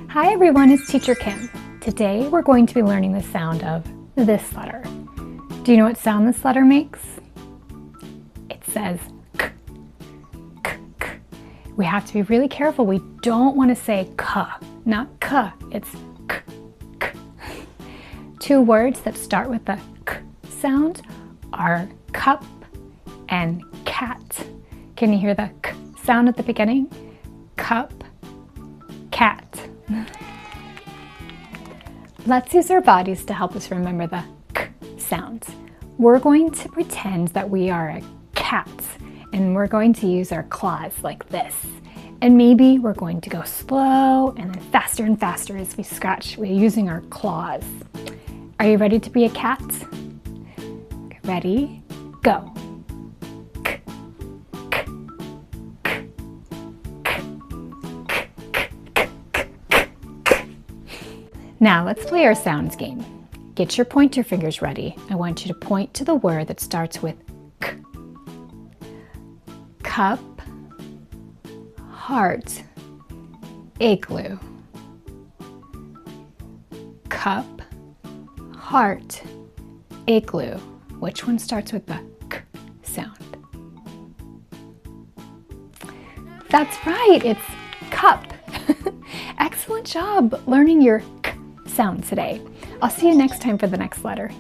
Hi everyone, it's Teacher Kim. Today we're going to be learning the sound of this letter. Do you know what sound this letter makes? It says k, k, k. We have to be really careful. We don't want to say k, not k, it's k, k. Two words that start with the k sound are cup and cat. Can you hear the k sound at the beginning? Cup, cat. Let's use our bodies to help us remember the k sound. We're going to pretend that we are a cat and we're going to use our claws like this. And maybe we're going to go slow and then faster and faster as we scratch. We're using our claws. Are you ready to be a cat? Ready? Go. Now let's play our sounds game. Get your pointer fingers ready. I want you to point to the word that starts with k. Cup, heart, igloo. Cup, heart, igloo. Which one starts with the k sound? That's right, it's cup. Excellent job learning your k sound today. I'll see you next time for the next letter.